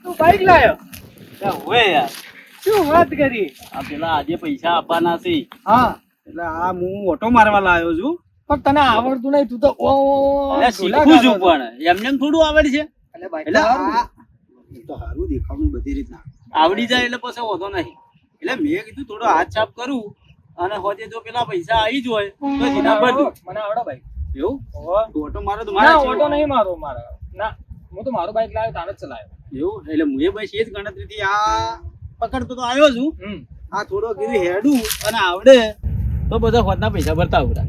તું બાઈક લાયો? હોય યાર, શું વાત કરી? આ પેલા આજે પૈસા આપવાના છે હા, એટલે આ હું ઓટો મારવા લાવ્યો છું. પણ તને આવડતું નહીં, તું તો ઓ એટલે શીખું છું, પણ એમને એમ થોડું આવડે છે. એટલે એટલે આ તો સારું દેખાવું બધી રીતના આવડી જાય એટલે પછી હોતો નહીં. એટલે મેં કીધું થોડો હાથ છાપ કરું, અને હોજે જો પેલા પૈસા આવી જ હોય તો જીના ભરતું. મને આવડે બાઈક. એવું ઓટો મારો તો ના, મારા ઓટો નહીં મારો મારા. ના, હું તો મારો બાઈક લાવ્યો તારે જ ચલાવ્યો. એવું એટલે હું બસ એ જ ગણતરીથી આ પકડતો તો આવ્યો છું. આ થોડો કીધું હેડું અને આવડે તો બધા હોતના પૈસા ભરતા આવડા.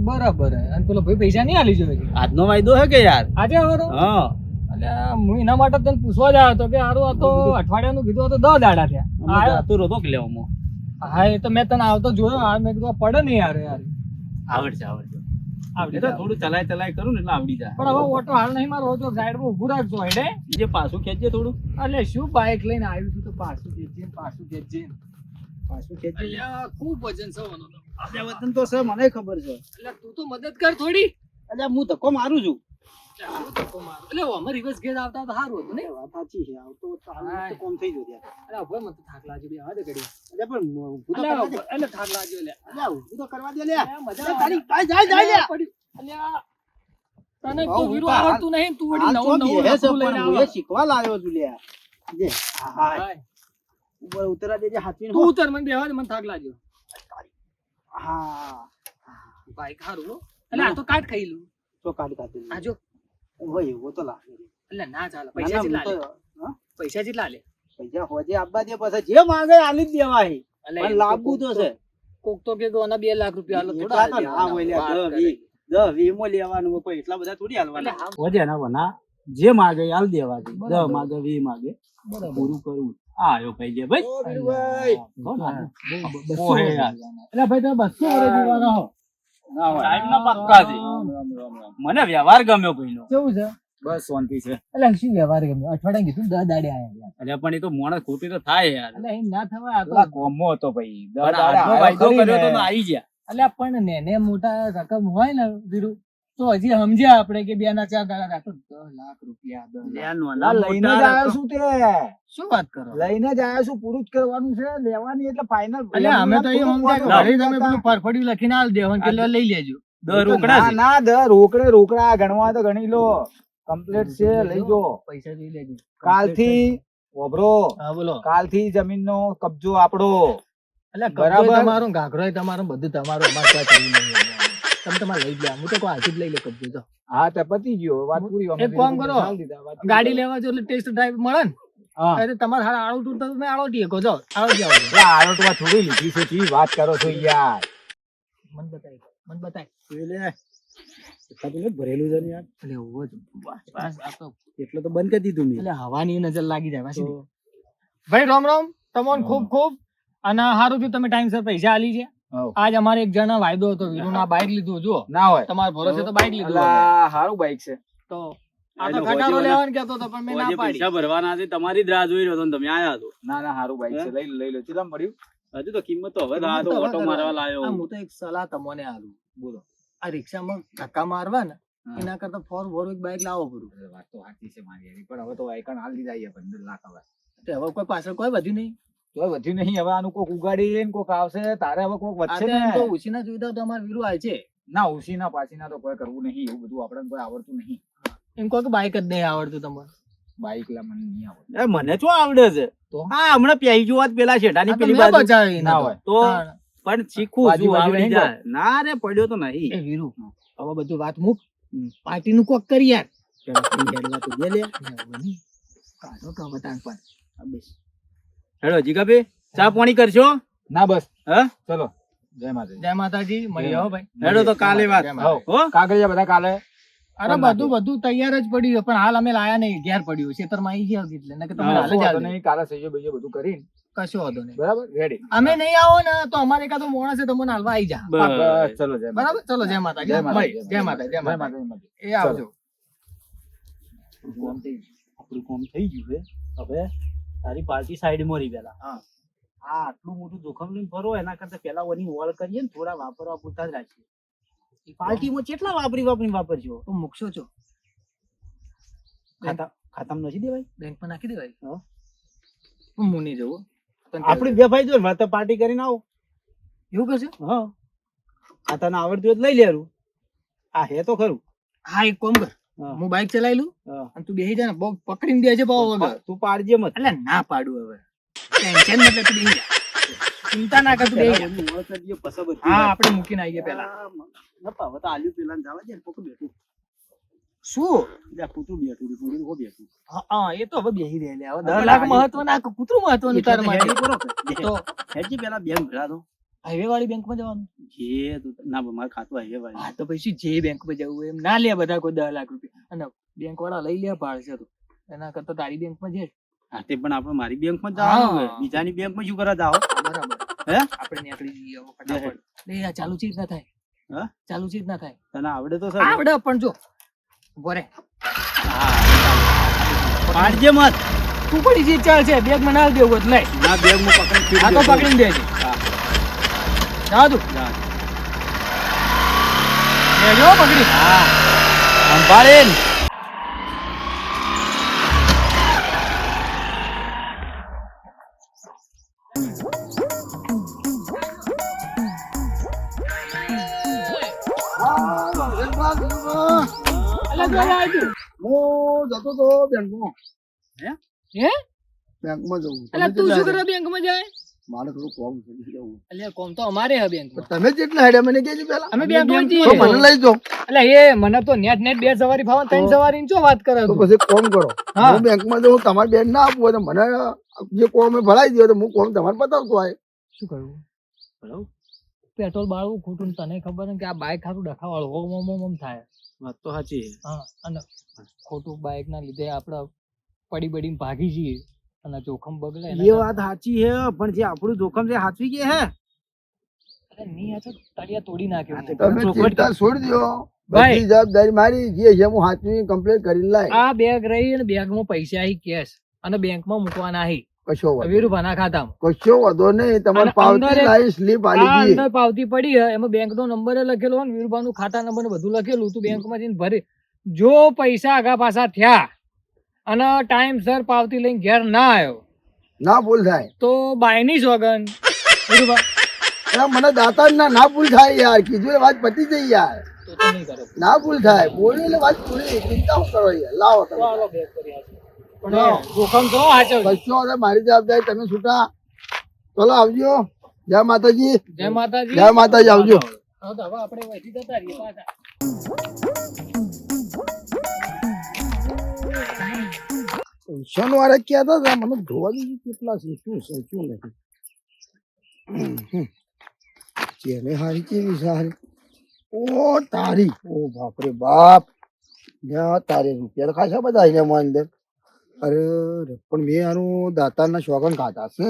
બરાબર. અને પેલો ભાઈ પૈસા નહીં આલી જોઈએ આજનો વાયદો હે કે યાર? આજે આવડો. હા, એટલે હું એના માટે તને પૂછવા જ આવ્યો હતો કે હારું આ તો અઠવાડિયાનું કીધું હતું, 10 દાડા થયા. તું રોતો કે લેવામાં હા, એ તો મેં તને આવતો જોયો. હા, મેં કીધું આ પડે નહીં યાર. આવડશે આવડશે. આવડી એટલે થોડું ચલાય કરું ને એટલે આવડી જાય. પણ હવે ઓટો હાલ નહીં મારો, જો સાઈડમાં ઊભું રાખજો હેડે. જે પાછું ખેંચજે થોડું. એટલે શું બાઈક લઈને આવ્યું તું તો પાછું ખેંચીને પાછું ખેંચજે. અલ્યા, ખૂબ વજન છે ઓનો તો. આપણે વતન તો છે, મને ખબર છે. એટલે તું તો મદદ કર થોડી. એટલે હું ધક્કો મારું છું. એટલે અમે રિવર્સ ગેર આવતા તો સારું હતું ને. વાત સાચી છે. આવતો તો કોમ થઈ ગયો ત્યાં. એટલે હવે મને તો થાક લાગ્યો બે હાથે ઘડી. એટલે પણ ઊભું તો એટલે કરવા દે. એટલે થાક લાગ્યો લે. એટલે ઊભું તો કરવા દે લે. મજા તારી જાય લે. અલ્યા, તને તો વીરો આવડતું નહીં, તું વળી નવું નવું નવું નવું લઈને હું આવે. શીખવા લાવ્યો છું લે. જે હા ઉપર ઉતરા દેજે હાથવીને. તું ઉતર, મને બેહવા દે, મને થાક લાગ્યો. હા બાઈક હારું હો. એટલે આ તો કાટ ખાઈ લઉં. તો કાઢ કાઢ. આ જો હોય એવો તો લાગે. એટલે ના ચાલે. પૈસા જેટલા લે. હા? પૈસા જેટલા લે. પૈસા હોજે આપવા દે, પછી જે માંગે આલી જ દેવાય. એટલે પણ લાગવું તો છે. કોક તો કે આના 2 લાખ રૂપિયા હાલો એટલા થોડા તો ના હોય લે. 10-20 માં લેવાનું હોય, એટલા બધા થોડી હાલવાના. એટલે હોજે ના વના જે માંગે હાલ દેવા દે. 10 માંગે 20 માંગે પૂરું કરવું. આ આયો ભાઈ જે ભાઈ. ઓહે યાર. એટલે ભાઈ તમે 200 વર્ષ જીવવાના હો. ટાઈમના પક્કા છે. મને વ્યવહાર ગમ્યો ભાઈનો. કેવું છે? બસ શાંતિ છે. એટલે શું વ્યવહાર ગમ્યો? અઠવાડિયા કીધું 10 દાડે આયા. એટલે પણ એ તો મોણસ ખોટી તો થાય યાર. એટલે એમ ના થવાય. આ તો પેલા કોમો હતો ભાઈ. 10 દાડા વાયદો કર્યો તો આવી ગયા. એટલે પણ નેને મોટા રકમ હોય ને વીરુ, તો હજી સમજ્યા આપણે કે 2 ના 4 દાડા રાખો 10 લાખ રૂપિયા. 10 લાખ લઈને જ આવ્યો છું તે. શું વાત કરો? લઈને જ આવ્યો છું, પૂરું જ કરવાનું છે, લેવાની એટલે ફાઇનલ. એટલે અમે તો એ સમજ્યા કે ઘરે તમે પેલું પરફડિયું લખીને આલ દેવાનું કે લઈ લેજો. 10 રોકડા છે. ના 10 રોકડા ગણવા તો ગણી લો. કમ્પ્લીટ છે, લઈ જો. પૈસા જોઈ લેજો. કાલથી ઓબરો, હા બોલો. કાલથી જમીનનો કબજો આપણો. એટલે બરાબર. બરાબર તમારું ઘાઘરો તમારું બધું તમારું, અમારે ક્યાં કર્યું નહીં. તમે તમારે લઈ ગયા, હું તો કોઈ હાથી જ લઈ લે કબજો તો. હા તે પતી ગયો, વાત પૂરી. એક કામ કરો, ગાડી લેવા જો એટલે ટેસ્ટ ડ્રાઈવ મળે ને, હા એટલે તમારે હારા આળો તૂટતા તમે આળોટીએ કહો જો આળોટી આવો. એટલે આરોટવા થોડી લીધી છે, કી વાત કરો છો યાર. મને બતાય એટલે એટલું જ ભરેલું છે ને યાર. એટલે ઉભો જ બસ આ તો એટલે તો બંધ કરી દીધું મેં. એટલે હવાની નજર લાગી જાય પાછી. ભાઈ રામ રામ તમને ખૂબ ખૂબ. અને સારું થયું તમે ટાઈમસર પૈસા આલી છે. હઉ. આજ અમારે એક જણા વાયદો હતો, વીરુ ના બાઈક લીધું. જુઓ ના હોય તમારા ભરોસે તો બાઈક લીધું. અલા સારું બાઈક છે. તો આ તો ખટારો લેવાનું કહેતો હતો પણ મેં ના પાડી. પૈસા ભરવાના છે, તમારી જ રાહ જોઈ રહ્યો હતો ને તમે આયા છો. ના સારું બાઈક છે, લઈ લો. કેટલા મળ્યું? હજુ તો કિંમત તો હવે આ તો ઓટો મારવા લાવ્યો. હું તો એક સલાહ તમને આલું. બોલો, આ રિક્ષામાં ધક્કા મારવા ને એના કરતા ફોર એક બાઈક લાવો પડું. વાત તો સાચી છે મારી એની, પણ હવે તો આઈકન હાલ દીધા 15 લાખ હવે. તો હવે કોઈ પાછળ કોઈ વધ્યું નહીં. તો વધ્યું નહીં. હવે આનું કોક ઉગાડી ને કોક આવશે, તારે હવે કોક વધશે ને. તો ઉછીના જોઈતા તો અમારે વીરુ હાલ છે. ના ઉસીના પાછીના તો કોઈ કરવું નહીં, એવું બધું આપણને કોઈ આવડતું નહીં. એમ કહો કે બાઈક જ નહીં આવડતું તમારે. બાઈક લા મને નહીં આવડતું. મને શું આવડે છે? તો હા હમણાં પ્યાઈ જો વાત પેલા શેઠાની પેલી મેં બાજુ બચાવી ના હોય. તો પણ શીખું બાજુ છું, બાજુ આવડી નહીં જાય. ના રે પડ્યો તો નહીં. એ વીરુ હવે બધું વાત મૂક, પાર્ટી નું કોક કરી યાર. હેડવા તો દે લે. કાઢો કે બતાવ પર. હેડો જીગાભાઈ ચા પાણી કરશો? ના બસ હા ચલો. જય માતાજી. જય માતાજી. મળી આવો ભાઈ. હેડો તો કાલે વાત. જય માતાજી. હો કાગળિયા બધા કાલે. અરે બધું તૈયાર જ પડ્યું છે, પણ હાલ અમે લાયા નહીં, ઘેર પડ્યું ખેતરમાં આવી ગયા એટલે નકર તમે હાલ જ આવો. નહીં કાલે સહીઓ બીજો બધું કરીને કશો વાંધો નહીં. બરાબર રેડી. અમે નહીં આવો ને તો અમારે એકાદો માણસ છે તમને હાલવા આવી જા. બસ ચલો જય બરાબર ચલો. જય માતાજી. જય માતાજી. મળી. જય માતાજી. જય માતાજી. એ આવજો. આપણું કામ થઈ ગયું છે. હવે તારી પાર્ટી સાઈડ માં રહી પેલા. હા. આ આટલું મોટું જોખમ લઈને ફરો એના કરતા પેલા ઓની વળ કરીએ ને થોડા વાપરવા પૂરતા જ રાખીએ. પાર્ટીમાં કેટલા વાપરજો. તો મૂકશો છો ખાતામાં નથી દેવાય. બેંકમાં નાખી દેવાય. હા. હું નહીં જવું. આપણે બે ભાઈ જો ને પાર્ટી કરીને આવો. એવું કરશે? હા, આ તને આવડતું હોય તો લઈ લેરું. આ હે તો ખરું. હા, એક કામ કર, હા. હું બાઈક ચલાવી લઉં હા. અને તું બેસી જા ને, બહુ પકડીને દેજે પાવ વગર. તું પાડજે મત. એટલે ના પાડું હવે, ટેન્શન મતલબ તું બેસી જા, ચિંતા ના કર, તું બેસી જા. પેલા વળ કરજે, પછી બધું હા, વાત. આપણે મૂકીને આવીએ પેલા. નપા, હવે તો આલ્યું પેલા ને જવા દે ને, પોતું બેઠું. શું? જા, પોતું બેઠું, પોતું હો બેઠું. હા, એ તો હવે બેસી રહે. હવે 10 લાખ મહત્વ ના, કૂતરું મહત્વનું તારા માટે. તો હેડજી પેલા બેંક ભેળા તો. હાઈવે વાળી બેંકમાં જવાનું. જે તું ના મારે ખાતું હાઈવે વાળી. હા, તો પછી જે બેંકમાં જવું હોય એમ ના લે બધા કોઈ 10 લાખ રૂપિયા, અને બેંક વાળા લઈ લે પાડશે તો એના કરતા તારી બેંકમાં જે. હા, તે પણ આપણે મારી બેંકમાં જવાનું હોય. બીજાની બેંકમાં શું કરવા જાવ? બરાબર. હે? આપણે નીકળી જઈએ હવે ફટાફટ. લે આ ચાલુ ચીજ ના થાય. હા? ચાલુ ચીજ ના થાય. તને આવડે તો સર. આવડે પણ જો ઉભો રે. પાડજે મત. તું પડી ચીજ ચાલશે, બેગમાં ના દેવું એટલે ના બેંકમાં પકડી. આ તો પકડીને દેજે. હા. જા તું જા. દેજો પકડી. હા. સંભાળીને. અલા જોઈ આવજો. હું જતો તો બેંકમાં. હે? બેંકમાં જવું. અલા તું શું કરે બેંકમાં જાય? મારે થોડું કોમ છે જવું. અલ્યા કોમ તો અમારે હે બેંકમાં. તમે જેટલા હેડ્યા મને કહેજો પેલા. અમે બેંકમાં તો જઈએ. મને લઈ જાઓ. અલ્યા એ મને તો નેટ બે સવારી ફાવે, 3 સવારી ની શું વાત કરે તો તું? પછી કોમ કરો. હા. હું બેંકમાં જઉં, તમારે બેન ના આપવું હોય તો મને જે કોમ એ ભરાઈ દો તો હું કોમ તમારે બતાવતો હોય. શું કરવું? બરાબર. પેટ્રોલ બાળવું ખોટું ને તને ખબર ને કે આ બાઈક ખાતું ડખાવાળું ઓમ થાય. વાત તો સાચી. હા, અને ખોટું બાઈક ના લીધે આપણે પડી બડીને ભાગી જઈએ અને જોખમ બગડે. એ વાત સાચી હે, પણ જે આપણું જોખમ છે હાચવી કે હે. અરે ની આ તો તળિયા તોડી નાખ્યો. તમે ચિંતા છોડી દો. ભાઈ. બધી જવાબદારી મારી. જે છે હું હાથની કમ્પ્લીટ કરીને લાય. આ બેગ રહી અને બેગમાં પૈસા આવી કેશ અને બેંકમાં મૂકવાના આવી કશો વાંધો વીરુભાના ખાતામાં. કશો વાંધો નહીં. તમારે અને પાવતી અંદર લાવી, સ્લીપ આ આલી દી. અંદર પાવતી પડી હે, એમાં બેંક નો નંબર લખેલો હોય ને વીરુભાનું ખાતા નંબર ને બધું લખેલું. તું બેંકમાં જઈને ભરી, જો પૈસા આગા પાછા થયા અને ટાઈમસર પાવતી લઈને ઘેર ના આવ્યો ના ભૂલ થાય. તો બાયની સોગન વીરુભા એલા મને દાતા ના ભૂલ થાય યાર. કીધું એ વાત પતી જઈ યાર. તો નહીં કરો. ના ભૂલ થાય. બોલ્યું એટલે વાત પૂરી. ચિંતા શું કરો યાર. લાવો તમે. ચાલો બેગ કરી આપો. પણ એ જોખમ તો હાચવ. કશો વાંધો, મારી જવાબદારી. તમે છૂટા. ચલો આવજો. જય માતાજી. જય માતાજી. જય માતાજી. આવજો. હા તો હવે આપણે વહીથી જતા રહીએ પાછા. શનિવારે કહેતા હતા મને જોવા દીધું કેટલા છે, શું છે શું નથી. જેને હારી કેવી છે હારી. ઓ તારી, ઓ બાપરે બાપ. ત્યાં તારે રૂપિયા ખાસા બધા અહીંયા અંદર. અરે પણ મેં આનું દાતારના શોખન ખાતા છે.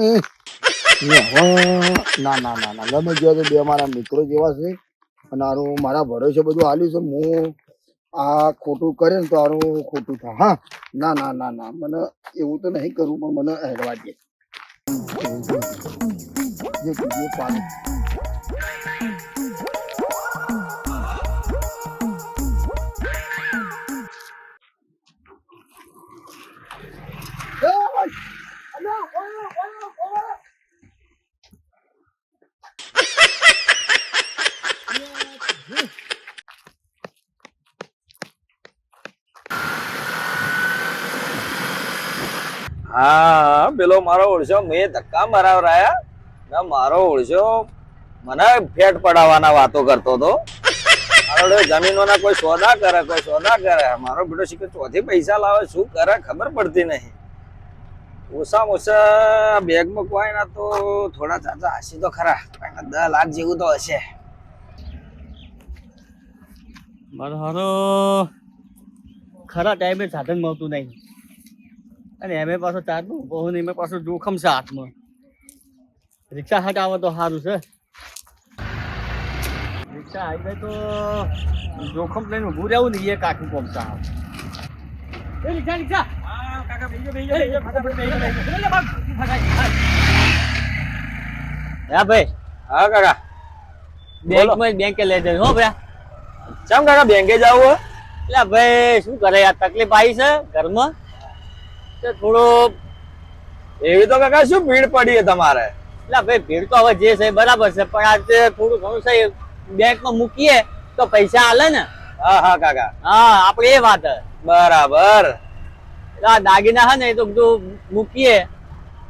ને હવે ના ના ના ના ગમે જેવા તો બે મારા મિત્રો જેવા છે અને આનું મારા ભરોસે બધું હાલ્યું છે. હું આ ખોટું કરે ને તો આનું ખોટું થાય. હા, ના ના ના ના મને એવું તો નહીં કરવું, પણ મને હેડવા દે. જે કીધું પાણી. હા પેલો મારો ઓળશો મેં ધક્કા મરાવરાયા ને મારો ઓળશો મને ફેટ પડાવવાના વાતો કરતો હતો. મારો જમીનોના કોઈ સોદા કરે મારો બેટો શીખે ચોથી પૈસા લાવે શું કરે ખબર પડતી નહીં. ઓછામાં ઓછા બેગમાં કોઈ ના તો થોડા ચાચા હસી તો ખરા, 10 લાખ જેવું તો હશે. મારો હારો ખરા ટાઈમે સાધન મળતું નહીં અને એમે પાછો ચારનું બહુ ને એમે પાછું જોખમ છે હાથમાં. રિક્ષા હાટ આવે તો સારું છે. રિક્ષા આવી જાય તો જોખમ લઈને ઊભું રહેવું ને એ કાકું કોમ છે. રિક્ષા હા ભાઈ હા કાકા બેંકે લઈ જજો હો ભાઈ. ચમ કાકા બેંકે જાવું હે? એટલે ભાઈ શું કરે યાર, તકલીફ આવી છે ઘરમાં તો થોડો. એવી તો કાકા શું ભીડ પડી છે તમારે? એટલે ભાઈ ભીડ તો હવે જે છે એ બરાબર છે, પણ આજે થોડું ઘણું છે બેંકમાં મૂકીએ તો પૈસા આલે ને. હા હા કાકા હા આપણે એ વાત હે. બરાબર. એટલે આ દાગીના હે ને એ તો કીધું મૂકીએ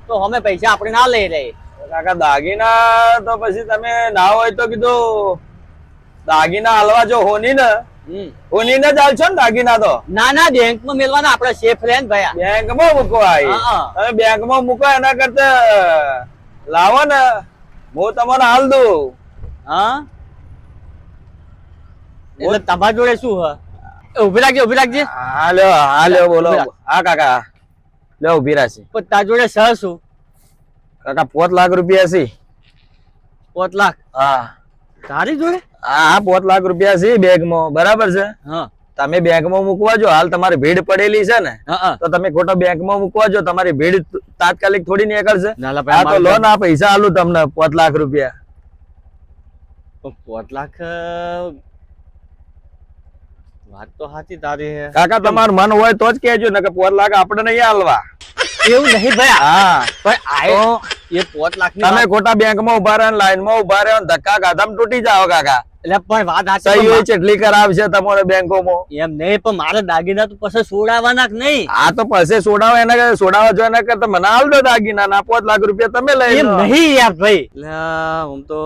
તો અમે પૈસા આપણે ના લઈ રહી. કાકા દાગીના તો પછી તમે ના હોય તો કીધું દાગીના હાલવા જો હોની ને હોની ને જ હાલશો ને દાગીના તો. ના ના બેંકમાં મેળવાના આપણે સેફ રહે ને ભાઈ. બેંકમાં મૂકવા તમે બેંકમાં મૂકો એના કરતા લાવો ને હું તમને હાલ દઉં. હા એટલે તમારી જોડે શું હે? ઉભી રાખજે. હા લ્યો બોલો. હા કાકા લ્યો ઉભી રાખશે. પણ તાર જોડે સહ શું? કાકા 5 લાખ રૂપિયા છે. 5 લાખ? હા તારી જોડે? હા 5 લાખ રૂપિયા છે બેંકમાં, બરાબર છે. હા તમે બેંકમાં મૂકવા જો, હાલ તમારી ભીડ પડેલી છે ને હા તો તમે ખોટા બેંકમાં મૂકવા જો, તમારી ભીડ તાત્કાલિક થોડી નીકળશે. નાલા આ તો લો ના પૈસા આલું તમને 5 લાખ રૂપિયા. 5 લાખ વાત તો સાચી તારી હે. કાકા તમારું મન હોય તો જ કહેજો ને કે 5 લાખ આપણે નહીં હાલવા. એવું નહીં ભાઈ. હા પણ આયો એ 5 લાખ ની તમે ખોટા બેંકમાં ઉભા રહે, લાઈનમાં ઉભા રહે, ધક્કા ખાધા તૂટી જાઓ કાકા. એટલે પણ વાત સહી સાચી. હોય ચેટલી કરાવશે તમારે બેંકોમાં. એમ નહીં, પણ મારે દાગીના તો પછી છોડાવવાના કે નહીં? આ તો પછી સોડાવો એના કરતા સોડાવા જો એના કરતા મને હાલ દો દાગીના ના 5 લાખ રૂપિયા તમે લઈ એમ લો. નહીં યાર ભાઈ. એટલે હું તો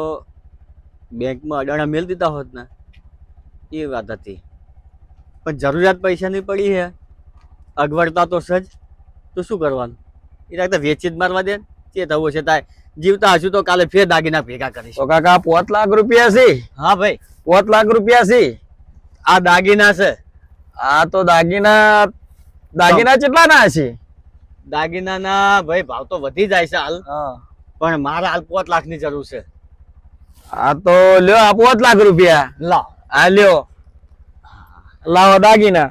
બેંકમાં અડાણા મેલ દીધા હોત ને એ વાત હતી, પણ જરૂરિયાત પૈસાની પડી છે, અગવડતા તો સજ, તો શું કરવાનું? એ રાખતા વેચી જ મારવા દે ને. જે થવું છે તાય, જીવતા હશું તો કાલે ફેર દાગીના ભેગા કરીશ. તો કાકા 5 લાખ રૂપિયા છે. હા ભાઈ 5 લાખ રૂપિયા છે. આ દાગીના છે. આ તો દાગીના કેટલા ના છે? દાગીના ના ભાઈ ભાવ તો વધી જાય છે હાલ, પણ મારે હાલ 5 લાખ ની જરૂર છે. આ તો લ્યો આ 5 લાખ રૂપિયા લાવ. આ લ્યો લાવો દાગીના.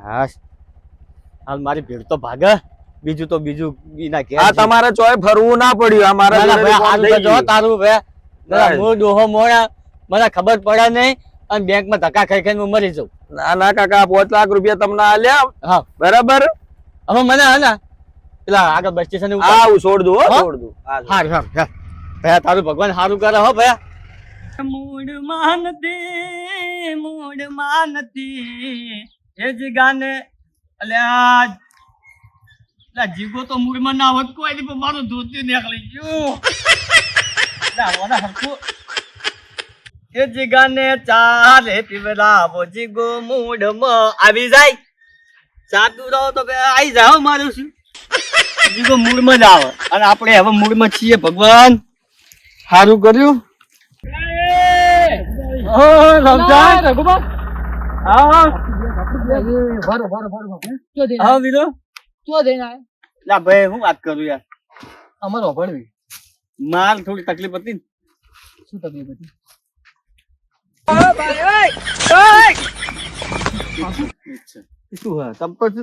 હા હાલ મારી ભીડ તો ભાગે, બીજું તો બીજું બીના ઘેર આ છે. તમારે ચોય ફરવું ના પડ્યું. આ મારા ના, ના, જોડે ભાઈ, કોણ હાલ થઈ તો જો ગયું. તારું ભાઈ. બસ. ના, હું ડોહો મોડા, મને ખબર પડે નહીં અને બેંકમાં ધક્કા ખાઈ ખાઈને હું મરી જાઉં. ના ના કાકા 5 લાખ રૂપિયા તમને આલ્યા, હા બરાબર. હવે મને હે ને પેલા આગળ બસ સ્ટેશન હા હું છોડ દઉં હો, હા? છોડ દઉં. હા, હાર હાર હાર. ભાઈ તારું ભગવાન સારું કરે હો ભાઈ. મૂડ માનતી એ જ ગાને અલ્યા લા જીગો તો મૂડમાં ના હોત કોઈ નહીં, પણ મારું ધોતી નીકળી ગયું. લા ઓના હરખું એ જીગાને ચાલે પીવડાવો, જીગો મૂડમાં આવી જાય. ચાતું રહો તો બે આવી જાવ, મારું શું જીગો મૂડમાં જ આવે. અને આપણે હવે મૂડમાં છીએ. ભગવાન સારું કર્યું. રઘુબા હા હા વીરો શું જઈને આયા? લા ભાઈ હું વાત કરું યાર, અમારે ઓભળવી માર થોડી તકલીફ હતી ને. શું તકલીફ હતી? શું હા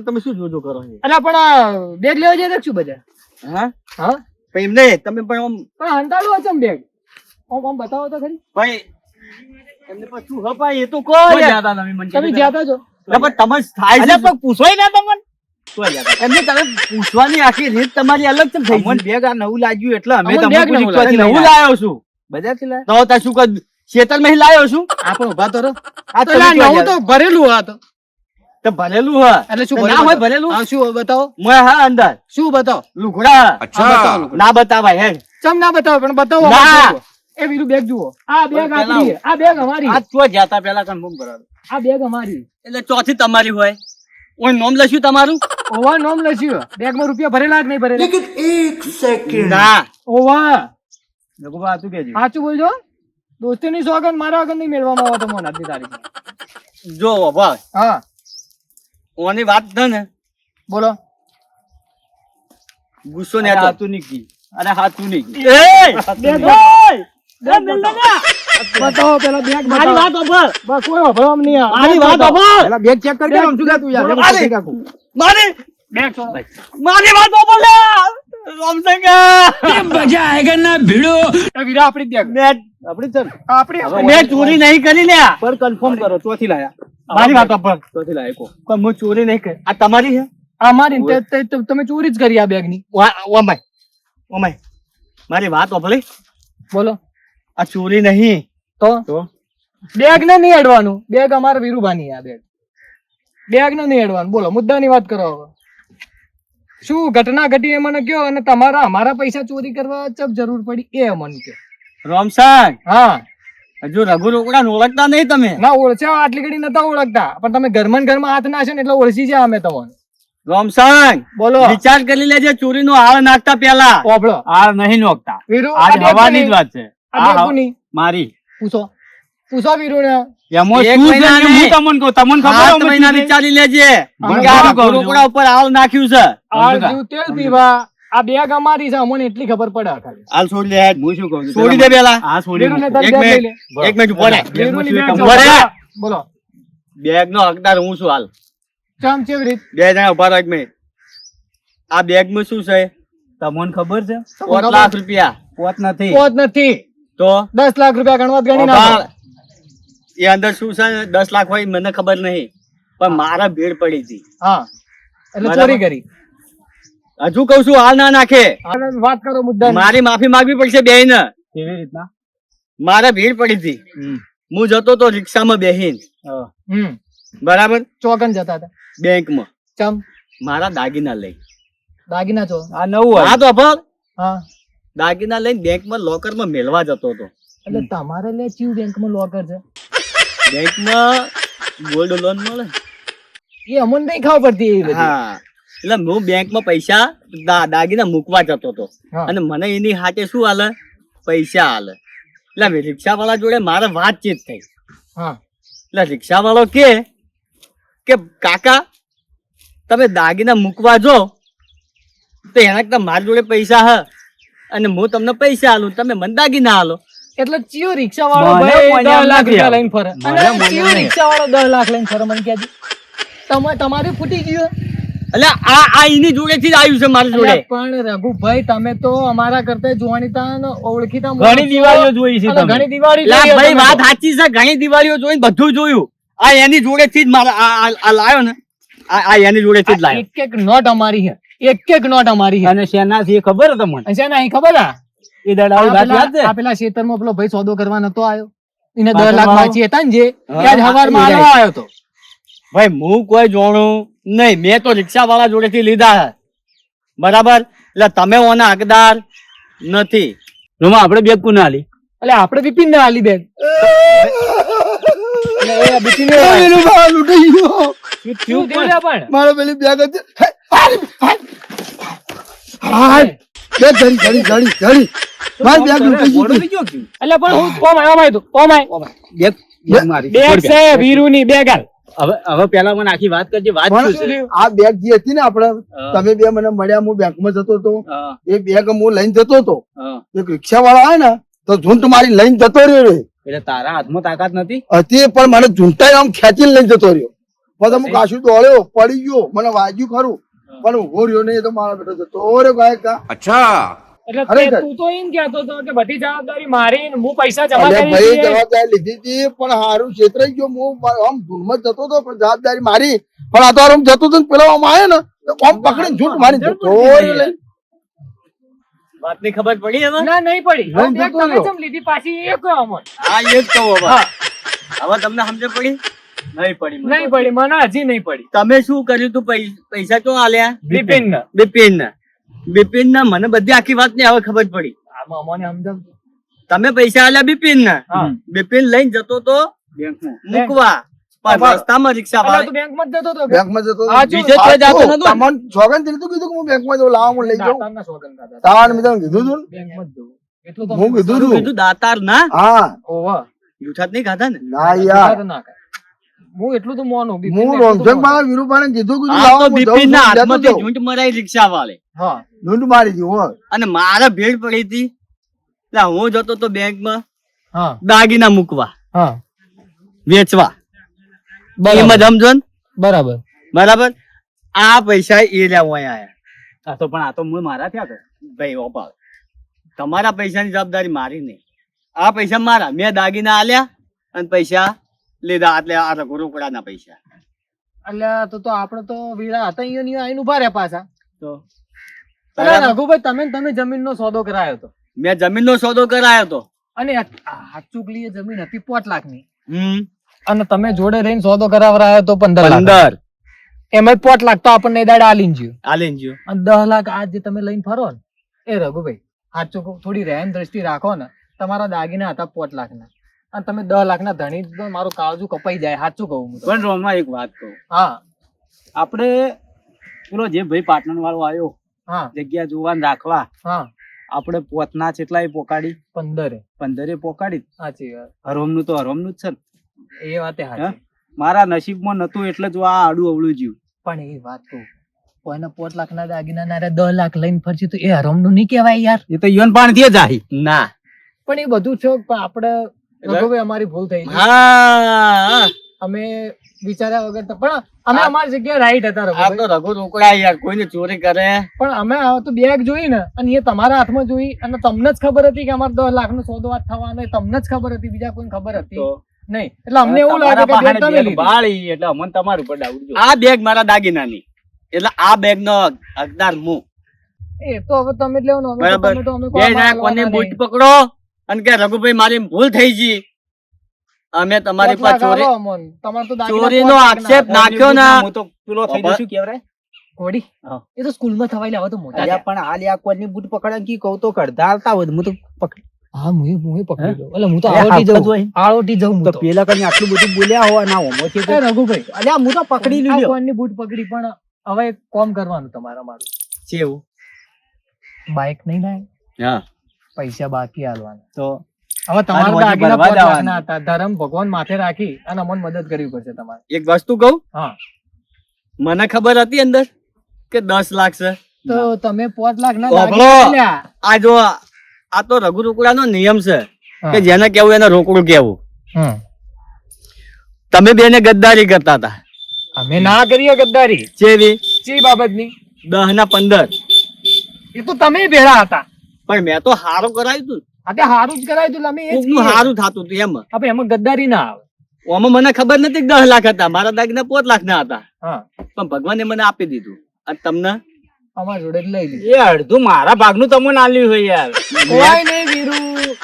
તમે શું જોજો કરો છો? અલા પણ આ બેગ લેવા જાય શું બધા? હા હા ભાઈ એમ નહીં, તમે પણ આમ પણ હંતાડું હશે ને બેગ. આમ બતાવો તો ખરી. ભાઈ એમને પણ શું હપાય એ તો કહો કોઈ યાર. તમે જ્યાં છો ના, પણ તમે થાય છે તો પૂછોય ના તમને. એમને તમે પૂછવાની આખી રીત તમારી અલગ છે. અમને બેગ આ નવું લાગ્યું એટલે અમે અમને તમને બેગ નવું પૂછ્યું લાગ્યું. નવું લાવ્યો છું. બજારથી લાવ્યો? તો ત્યાં શું કર શેતર માં લાયો છું. આ પણ ઉભા તો રહો. આ તો લા નવું તો ભરેલું આ તો. તો ભરેલું હા એટલે શું ના હોય ભરેલું? હા શું બતાવો? મોય હા અંદર શું બતાવો? લુગડા. હા, બતાવો લુગડા. ના બતાવાય હેડ. ચમ ના બતાવો પણ બતાવો. ના. આમાં જુઓ. એ વીરું બેગ જુઓ. આ બેગ પેલા આપણી છે. આ બેગ અમારી. આ તો જાતા પેલા કન્ફર્મ કરાવો. આ બેગ અમારી. એટલે ચોથી તમારી હોય. ઓય નોમ લખ્યું તમારું? ઓવા નોમ લખ્યું. બેગમાં રૂપિયા ભરેલા કે નહીં ભરેલા? ના. ઓવા લગભગ તું કેજો. સાચું બોલજો. દોસ્તીની સોગંદ મારા વગર નહીં મેળવામાં આવે તમને આજની તારીખે. જો ભાઈ હા ઓની વાત છે ને, બોલો. ગુસ્સો ને હાથું નીકળી. અરે હાથું નીકળી. બેગ બતાવો પેલા બેગ મારી વાત બતાવો. સાંભળ. બસ કોઈ વાપરવામાં નહીં આવે. મારી વાત સાંભળ. પેલા બેગ ચેક કરી દે. આમ શું કહેતું યાર? મારી- બેગ મારી બેગ છોડો. મારી વાત સાંભળ લે. વીરા આપણી જ બેગ. આપડી છે ને? આપણી મેં ચોરી નહીં કરી લ્યા. પર કન્ફર્મ કરો ચોથી લાયા મારી વાત પર ચોથી લાયા કો પણ હું ચોરી નહીં કરી. આ તમારી છે? અમારી ને તમે ચોરી જ કરી આ બેગ ની. ઓમાય ઓમાય મારી વાત ઓભળી. બોલો આ ચોરી નહીં તો બેગ ને નહીં અડવાનું. બેગ અમારા વીરુભાની આ બેગ. બેગ ને નહીં અડવાનું. બોલો મુદ્દાની વાત કરો હવે. શું ઘટના ઘટી એ મને કયો, અને તમારા અમારા પૈસા ચોરી કરવા ચપ જરૂર પડી એ મને કયો. રોમસાંગ હા હજુ રઘુ રોકડા ઓળખતા નહીં તમે? ના ઓળખ્યા, આટલી ઘડી નતા ઓળખતા, પણ તમે ઘરમાં ને ઘરમાં હાથ નાખશો ને એટલે ઓળખી જાય અમે તમને. રોમસાંગ બોલો વિચાર કરી લેજે ચોરી નો હાળ નાખતા પેલા. ઓભળો આ નહીં નોખતા વીરુ આજ આ બેગ હવાની જ કોની? વાત છે આ બેગ કોની? મારી પૂછો પૂછો વીરુ ને. એમાં એક શું છે મહિના કે નહીં. હું તમને કહું તમને ખબર 7 આમાં મહિના શું છે? વિચારી લેજે મને કે આ શું કહું છું? રોકડા ઉપર હાળ નાખ્યું છે. આળજુ તેલ પીવા આ બેગ અમારી છે, અમને એટલી ખબર પડે ખાલી. હાલ છોડી દે. હું શું કહું છું? છોડી દે પેલા. હા છોડી વીરુને મૂકો. તારી એક બેગ લઈ મિનિટ. લે. એક મિનિટ ઉભો રહે. વીરુની બેગ શું છે. કામ? બોલો બેગ નો હકદાર હું છું હાલ. ચમ ચેવી રીત? બે જણા ઉભા રહો એક મિનિટ. આ બેગ માં શું છે? તમને ખબર છે 5 લાખ રૂપિયા. પોત નથી પોત નથી. તો 10 લાખ રૂપિયા ગણવા ગણી ઉભા. નાખો. એ અંદર શું છે 10 લાખ હોય મને ખબર નહીં, પણ મારા ભીડ પડી હતી. હા એટલે બરાબર. ચોરી કરી. હજુ કઉ છું હાલ ના નાખે. હવે વાત કરો મુદ્દા. મારી માફી માંગવી પડશે બેન. કેવી રીતના મારા ભીડ પડી હતી. હું જતો તો રિક્ષામાં બેહીન બરાબર ચોકન જતા હતા. બેંકમાં ચમ મારા દાગીના લઈ. દાગીના છો? આ નવું હા તો પણ હા દાગીના લઈને બેંકમાં લોકરમાં મેળવા જતો હતો. એટલે તમારે લે ચીવ બેંકમાં લોકર છે બેંકમાં ગોલ્ડ લોન મળે. એ અમને નહીં ખબર પડતી એ બધી. હા એટલે હું બેંકમાં પૈસા દાગીના મૂકવા જતો હતો, હા. અને મને એની હાથે શું હાલે પૈસા હાલે. એટલે રિક્ષા વાળા જોડે મારે વાતચીત થઈ. હા એટલે રિક્ષા વાળો કે કાકા તમે દાગીના મૂકવા જો તો એના કરતા મારી જોડે પૈસા હ, અને હું તમને પૈસા હાલું, તમે મને દાગીના હાલો. એટલે ચિયો રિક્ષા વાળો મને ભાઈ મોંને 10 લાખ નથી રૂપિયા લઈને ફરે, મને અને મોંને ચિયો નહીં. રિક્ષા વાળો 10 લાખ લઈને ફરે મને કહેજો. તમારે ફૂટી ગયું. એટલે આ એની જોડેથી જ આવ્યું છે મારી જોડે. અલ્યા પણ રઘુભાઈ તમે તો અમારા કરતા જોવાનીતા ને ઓળખીતા ઘણી માણસો. દિવાળીઓ જોઈ છે અને તમે. ઘણી દિવાળી એટલે જોઈ ભાઈ તમે વાત તો. સાચી છે, ઘણી દિવાળીઓ જોઈને બધું જોયું. આ એની જોડેથી જ મારા આ લાયો ને, આ એની જોડેથી જ લાયો. એક નોટ અમારી છે, એક નોટ અમારી છે. અને શેનાથી એ ખબર તમને અને છે ને અહીં ખબર આ એ દાડાની વાત યાદ છે? આ પેલા ખેતરમાં પેલો ભાઈ સોદો કરવા નતો આવ્યો, એને પાછો 10 લાખ વાળો? વાંચી હતા ને જે હા, ત્યાં જ હવારમાં એ આલવા આવ્યો તો. ભાઈ હું કોઈ જોણું નહીં, મેં તો રિક્ષા વાળા જોડેથી લીધા છે બરાબર. એટલે તમે ઓના હકદાર નથી. રૂમા આપણે બેગ કોને આલી? એટલે આપણે બિપિન ને આલી બેગ. એટલે એ બિપિન ને પેલો ભાવ લૂંટાઈ ગયો. શું થયું લે પણ? મારો પેલી બેગ હતી. હે, હાય, હાય. હાય. બે ઘડી ઘડી ઘડી ઘડી મારી બેગ લૂંટાઈ મોડો ગઈ થઈ ગયો કે? એટલે પણ હું ઓમાય તું ઓમાય બેગ બેગ મારી બેગ છે વીરુની બેગ હાલ. હવે પેલા મને આખી વાત કરજે. વાત પણ શું છે? આ બેગ જે હતી ને આપણે હા. તમે બે મને મળ્યા, હું બેંકમાં જતો હતો, હા, એ બેગ હું લઈને જતો હતો. હા. એક રિક્ષા વાળો આવે ને તો ઝૂંટ મારી લઈને જતો રહ્યો રે. એટલે તારા હાથમાં તાકાત નથી? હતી પણ મને ઝૂંટાઈ આમ ખેંચીને લઈને જતો રહ્યો. પછી હું કાશું દોડ્યો, પડી ગયો, મને વાગ્યું ખરું, પણ ઉભો રહ્યો નહીં. એ તો મારા બેટો જતો રહ્યો ગાયક કા. એટલે ખરેખર. તું તો એમ કહેતો હતો કે બધી જવાબદારી મારી ને હું પૈસા જમા અલ્યા કરી ભાઈ દીધી. જવાબદારી લીધી હતી, પણ હારું છેતરાઈ ગયો. હું આમ ધૂળમાં જ જતો હતો, પણ જવાબદારી મારી. પણ આ તો આમ જતો હતો ને પેલો આમ આવ્યો ને તો આમ પકડીને ઝૂંટ મારી જતો રહ્યો લઈને. વાતની ખબર પડી હવે? ના નહીં પડી. લઈને હવે બેગ જતો તમે રહ્યો. ચમ લીધી પાછી એ કહો અમને. આ એ જ કહું હવે. હવે તમને સમજ પડી? નહીં પડી મને. નહીં પડી મને હજી નહીં પડી. તમે શું કર્યું તું? પૈસા ક્યાં આલ્યા? બિપિન ને. બિપિન ને મને બધી આખી વાત ની હવે ખબર પડી. આમાં અમને સમજાવ. તમે પૈસા આલ્યા બિપિન ને. હા. બિપિન લઈને જતો તો બેંકમાં. મૂકવા, પણ હા. રસ્તામાં રિક્ષા અલા, વાળા તું બેંકમાં જ જતો હતો કે? બેંકમાં જતો હતો. આ જો, બીજે ક્યાં જાતો નતો? તમને સોગંદ દીધું કીધું કે હું બેંકમાં જાઉં, લાવો હું લઈ જાઉં. દાતારના સોગંદ દાદા. તાણ મેં તમને કીધું તું ને. બેંકમાં જ જવું. એટલું તો હું કીધું શું તું. કીધું? દાતાર ના હા ઓવા. જૂઠાત નહીં ખાધા ને? ના યાર, દાતા ના કરે. હું એટલું તો મોનું. બિપિન હું ને એટલું તો રોમસંગ મોનું. બાબા વિરુભાઈને કીધું કે આ લાવો તો હું જાઉં બિપિન છું, ના જતો હાથમાંથી જાઉં. ઝૂંટ મરાઈ રિક્ષા વાળે, હા ઝૂંટ મારી દીધું, હો. અને મારા ભીડ પડી હતી. એટલે હું જતો તો બેંકમાં હા દાગીના મૂકવા, હા વેચવા. બરાબર. એમ જ સમજો ને? બરાબર. બરાબર. આ પૈસા એ રહ્યા હોય આયા. આ તો પણ આ તો મૂળ મારા થયા કે? ભાઈ ઓપા, તમારા પૈસાની જવાબદારી મારી નહીં. આ પૈસા મારા, મેં દાગીના આલ્યા અને પૈસા લીધા, એટલે આ રોકડાના પૈસા. અલ્યા તો આપણે તો વીરા હતા અહીંયા આઈને ઉભા રહ્યા પાછા. તો અરે રઘુભાઈ, તમે જમીનનો સોદો કરાયો હતો. મેં જમીનનો સોદો કરાયો હતો. અને હાચુકલી એ જમીન હતી 5 લાખની. અને તમે જોડે રહીને સોદો કરાવરાયો તો 15 લાખ. એમાં 5 લાખ તો આપણને દાડા આલીન જ્યો. અને 10 લાખ આજ જે તમે લઈને ફરો ને, એ રઘુભાઈ હાચું કહું, થોડી રહેન દ્રષ્ટિ રાખો ને. તમારા દાગીના હતા 5 લાખના અને તમે 10 લાખના ધણી તો મારું કાળજું કપાઈ જાય. હાચું કહું હું તો. પણ રોમા એક વાત કહું, હા આપણે પેલો જે ભાઈ પાટણ વાળો આવ્યો હા જગ્યા જોવાને રાખવા, હા આપણે પોતના કેટલાય પોકાડી, 15 પોકાડી. સાચી વાત. હરોમનું તો હરોમનું જ છે ને. એ વાતે સાચી. મારા નસીબમાં નતું એટલે જો આ આડું અવળું જીવ. પણ એ વાત કહું, કોઈના 5 લાખના દાગીના ના 10 લાખ લઈને ફરશે તો એ હરામનું નહીં કહેવાય યાર. એ તો ઈવન પાણ થી જાય ના. પણ એ બધું છે, પણ આપણે રઘુભાઈ અમારી ભૂલ થઈ ગઈ. હા, અમે વિચાર્યા વગર તો, પણ અમે અમારી જગ્યાએ રાઈટ હતા આ રઘુભાઈ. તો રઘુ રોકડા યાર, કોઈને ચોરી કરે. પણ અમે આ તો બેગ જોઈ ને, અને એ તમારા હાથમાં જોઈ, અને તમને જ ખબર હતી કે અમારે 10 લાખનો સોદો વાત થવાનો, એ તમને જ ખબર હતી, બીજા કોઈને ખબર હતી નહીં. એટલે અમને એવું લાગે કે બેગ તમે લીધી. બાળી એટલે અમને તમારું ઉપર ડાઉટ જો. આ બેગ મારા દાગીનાની, એટલે આ બેગ નો હકદાર હું. એ તો હવે તમે જ લેવો ને. હવે તો બરાબર. તમે તો અમે બે જણા કોને બૂટ પકડો અને કે રઘુભાઈ મારી ભૂલ થઈ ગઈ, અમે તમારી પર ચોરી ચોરીનો આક્ષેપ નાખ્યો ના. હું તો પેલો થઈ જશું કેવરાય ઘોડી. હા. એ તો સ્કૂલમાં થવાય હવે તો મોટા અલ્યા થયા. પણ હાલ આ કોની બૂટ પકડા કી કહું તો કડધા આવતા હોય હું તો પકડી. હા હું પકડી લઉં. એટલે હું તો અરે આળોટી હાથ જઉં. જ હોય. આળોટી જઉં હું તો તો. પેલા કને આટલું બધું બોલ્યા હો ના હોમો છે એ રઘુભાઈ, અલ્યા હું તો પકડી આ લીધો કોણની બૂટ પકડી, પણ હવે એક કામ કરવાનું તમારે મારું. કેવું. બાઇક નહીં લાય, હા પૈસા બાકી આલવાના. તો હવે તમારા વળી દાગીના ભરવા 5 જવાનું. લાખના હતા. ધર્મ ભગવાન માથે રાખી અને અમને મદદ કરવી પડશે તમારે. એક વસ્તુ કહું, હા, મને ખબર હતી અંદર કે 10 લાખ છે. તો તમે 5 લાખના ઓભળો. દાગીના લ્યા. આ જો આ તો રઘુ રોકડાનો નિયમ છે હા. કે જેને કેવું એને રોકડું કેવું. હમ. તમે બેને ગદ્દારી કરતા હતા. અમે ના કરીએ ગદ્દારી. જેવી ચી બાબતની? 10 ના 15. એ તો તમે ભેળા હતા. પણ મેં તો હારું કરાવ્યું તું. આ હારું જ કરાયું તું. અમે એ જ કોકનું કહીએ. હારું થાતું હતું એમ. આપણે એમાં ગદ્દારી ના આવે. આમાં મને ખબર નથી કે 10 લાખ હતા, મારા દાગીના 5 લાખ ના હતા. હા, પણ ભગવાને મને આપી દીધું. અને તમને અમારા જોડે જ લઈ લીધું. એ અડધું મારા ભાગનું તમને આલ્યું હોય યાર. કોઈ નહીં વીરુ,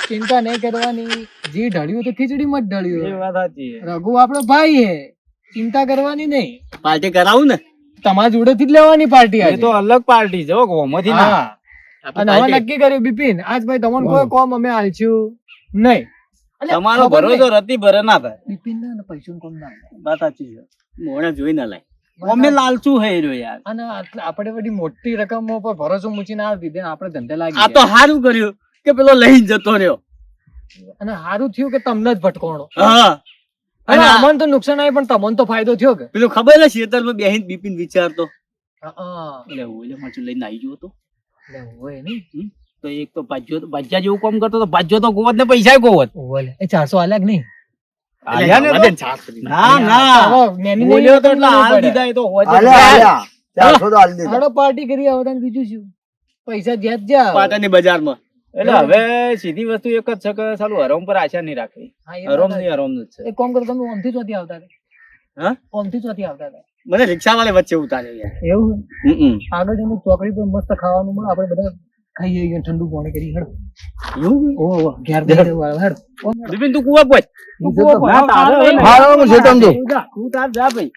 ચિંતા નહીં કરવાની. જે ઢળ્યું તો ખીચડીમાં જ ઢળ્યું. વાત સાચી. રઘુ આપણો ભાઈ હે, ચિંતા કરવાની નહીં. પાર્ટી કરાવું ને તમારા જોડેથી જ લેવાની પાર્ટી એ આજે. તો અલગ પાર્ટી છે હો, ગોમાંથી ના. હા. અને હવે નક્કી કર્યું બિપિન, આજ ભાઈ તમને કોઈ કોમ અમે આલશું નહીં. અલ્યા, તમારો ખબર નહીં. ભરોસો રતી ભરે ના થાય. બિપિન ના પૈસા કોમ ના આવે. વાત સાચી છે. મોણે જોઈ ના લાય. અમે લાલચુ હે રહ્યો યાર. અને આપણે બધી મોટી રકમો પર ભરોસો મૂકીને આવી દીધી ને આપણે ધંધે લાગી આ તો સારું કર્યું કે પેલો લઈ જતો રહ્યો. ગયા. અને સારું થયું કે તમને જ ભટકોણો. હા. અને અને અમને તો નુકસાન આવ્યું પણ તમને તો ફાયદો થયો કે. પેલું ખબર છે શેતરમાં બેહીન બિપિન વિચારતો હા, એટલે ઓલે માચું લઈને આવી ગયો તો. એટલે હોય નહીં. તો એક તો ભાજ્યા જેવું કામ કરતો તો ભાજ્યો તો ગોવત ને પૈસા ગોવત. ઓલે એ 400 આલ્યા કે નહીં? આલ્યા ને તો? ના ના હવે નેની બોલ્યો તો એટલે નેની હાલ પડે. દીધા એ તો હોજે. આલ્યા 400 તો આલી દીધા. હાલો પાર્ટી કરી હવે તને બીજું શું? પૈસા જ્યાં જ જા. પાટણની બજારમાં. એટલે હવે સીધી વસ્તુ એક જ છે કે સાલું હરોમ પર આશા નહીં રાખવી. હા, એ હરોમ વાત ની હરોમ જ છે. એક કામ કરો, તમે ઓમથી ચોથી આવતા હતા. હા? ઓમથી ચોથી આવતા હતા. મને રિક્ષા વાળે વચ્ચે ઉતાર્યો યાર. એવું આગળ જઈને ચોકડી પર મસ્ત ખાવાનું મળે, આપણે બધા ખાઈએ અહીંયા ઠંડુ પાણી કરી હેડ. એવું? ઓહો, ઘેર બેઠા હેડ. બિપિન તું કુવા પહોંચ. ના, તારે હવે હાલો, હું શેતાન જઉં. તું તાર જા ભાઈ.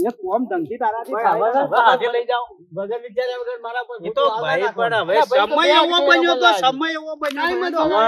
એ કોમ ધમકી તારાથી થાય છે. હવે હાથે લઈ જાઓ. વગર વિચાર્યા વગર મારા પર એ તો ભાઈ પણ હવે સમય એવો બન્યો તો સમય એવો બન્યો. હવે.